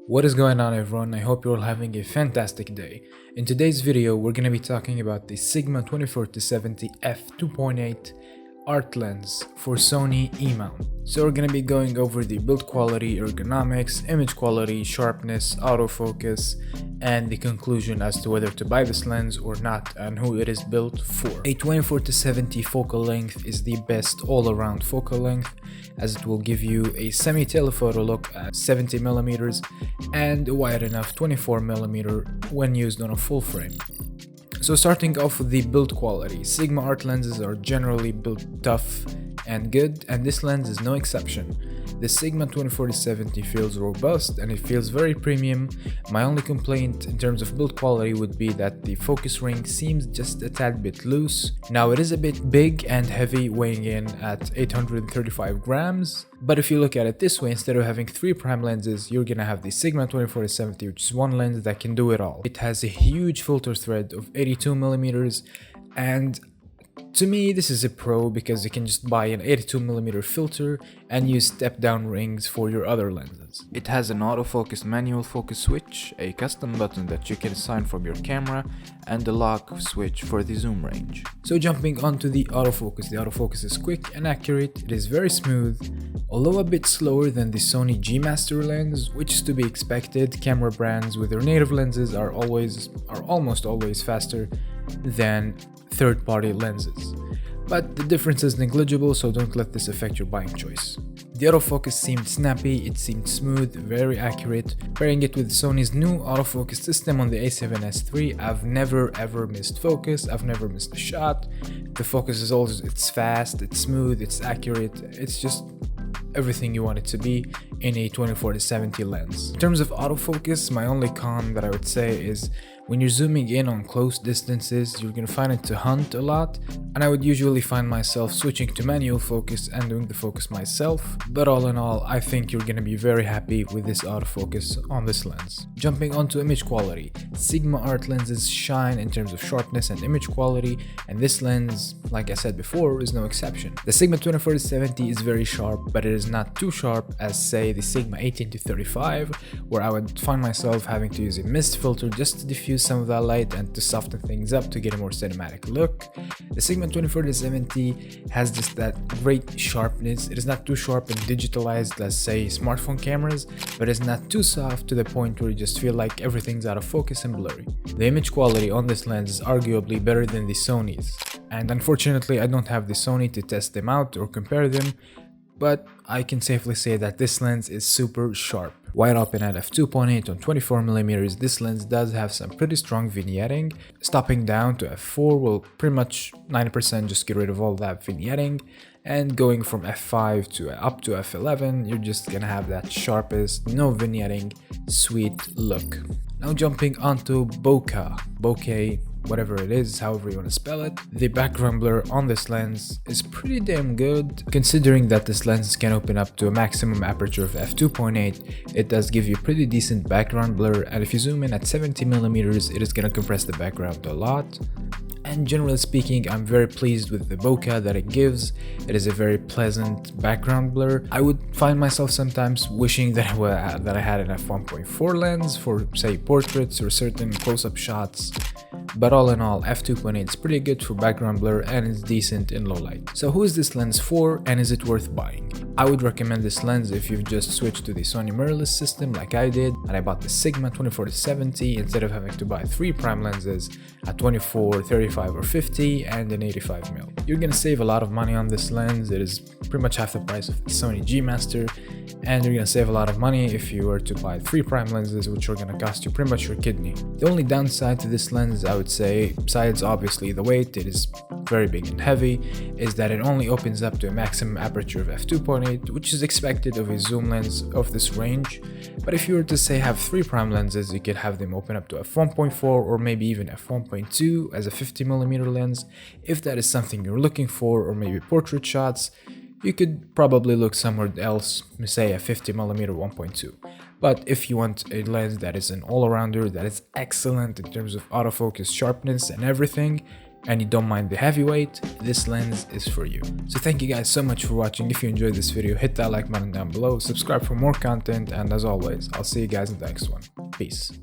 What is going on, everyone? I hope you're all having a fantastic day. In today's video, we're going to be talking about the Sigma 24-70 F2.8 art lens for Sony E-mount. So we're going to be going over the build quality, ergonomics, image quality, sharpness, autofocus, and the conclusion as to whether to buy this lens or not and who it is built for. A 24-70 focal length is the best all-around focal length, as it will give you a semi-telephoto look at 70mm and a wide enough 24mm when used on a full frame. So starting off with the build quality, Sigma art lenses are generally built tough and good, and this lens is no exception. The Sigma 24-70 feels robust and it feels very premium. My only complaint in terms of build quality would be that the focus ring seems just a tad bit loose. Now it is a bit big and heavy, weighing in at 835 grams, but if you look at it this way, instead of having 3 prime lenses, you're gonna have the Sigma 24-70, which is one lens that can do it all. It has a huge filter thread of 82mm, and to me, this is a pro because you can just buy an 82mm filter and use step-down rings for your other lenses. It has an autofocus manual focus switch, a custom button that you can assign from your camera, and a lock switch for the zoom range. So jumping onto the autofocus is quick and accurate, it is very smooth, although a bit slower than the Sony G Master lens, which is to be expected. Camera brands with their native lenses are almost always faster than third-party lenses, but the difference is negligible, so don't let this affect your buying choice. The autofocus seemed snappy, it seemed smooth, very accurate. Pairing it with Sony's new autofocus system on the A7S III, I've never ever missed focus, I've never missed a shot. The focus is always, it's fast, it's smooth, it's accurate, it's just everything you want it to be in a 24-70 lens. In terms of autofocus, my only con that I would say is when you're zooming in on close distances, you're gonna find it to hunt a lot, and I would usually find myself switching to manual focus and doing the focus myself, but all in all, I think you're gonna be very happy with this autofocus on this lens. Jumping onto image quality, Sigma art lenses shine in terms of sharpness and image quality, and this lens, like I said before, is no exception. The Sigma 24-70 is very sharp, but it is not too sharp as, say, the Sigma 18-35, where I would find myself having to use a mist filter just to diffuse some of that light and to soften things up to get a more cinematic look. The Sigma 24-70 has just that great sharpness. It is not too sharp and digitalized as, say, smartphone cameras, but it's not too soft to the point where you just feel like everything's out of focus and blurry. The image quality on this lens is arguably better than the Sony's, and unfortunately I don't have the Sony to test them out or compare them, but I can safely say that this lens is super sharp. Wide open at f2.8 on 24mm, this lens does have some pretty strong vignetting. Stopping down to f4 will pretty much 90% just get rid of all that vignetting, and going from f5 to up to f11, you're just gonna have that sharpest, no vignetting, sweet look. Now jumping onto Bokeh, whatever it is, however you want to spell it. The background blur on this lens is pretty damn good. Considering that this lens can open up to a maximum aperture of f2.8, it does give you pretty decent background blur, and if you zoom in at 70mm, it is gonna compress the background a lot. And generally speaking, I'm very pleased with the bokeh that it gives. It is a very pleasant background blur. I would find myself sometimes wishing that I had an f1.4 lens for, say, portraits or certain close-up shots. But all in all, f2.8 is pretty good for background blur and it's decent in low light. So who is this lens for, and is it worth buying? I would recommend this lens if you've just switched to the Sony mirrorless system like I did, and I bought the Sigma 24-70 instead of having to buy 3 prime lenses at 24, 35 or 50 and an 85mm. You're gonna save a lot of money on this lens. It is pretty much half the price of the Sony G Master, and you're gonna save a lot of money if you were to buy 3 prime lenses, which are gonna cost you pretty much your kidney. The only downside to this lens, I would say, besides obviously the weight, it is very big and heavy, is that it only opens up to a maximum aperture of f2.8, which is expected of a zoom lens of this range. But if you were to, say, have 3 prime lenses, you could have them open up to f1.4 or maybe even f1.2 as a 50mm lens. If that is something you're looking for, or maybe portrait shots, you could probably look somewhere else, say a 50mm 1.2. But if you want a lens that is an all-arounder, that is excellent in terms of autofocus, sharpness and everything, and you don't mind the heavyweight, this lens is for you. So thank you guys so much for watching. If you enjoyed this video, hit that like button down below, subscribe for more content, and as always, I'll see you guys in the next one. Peace.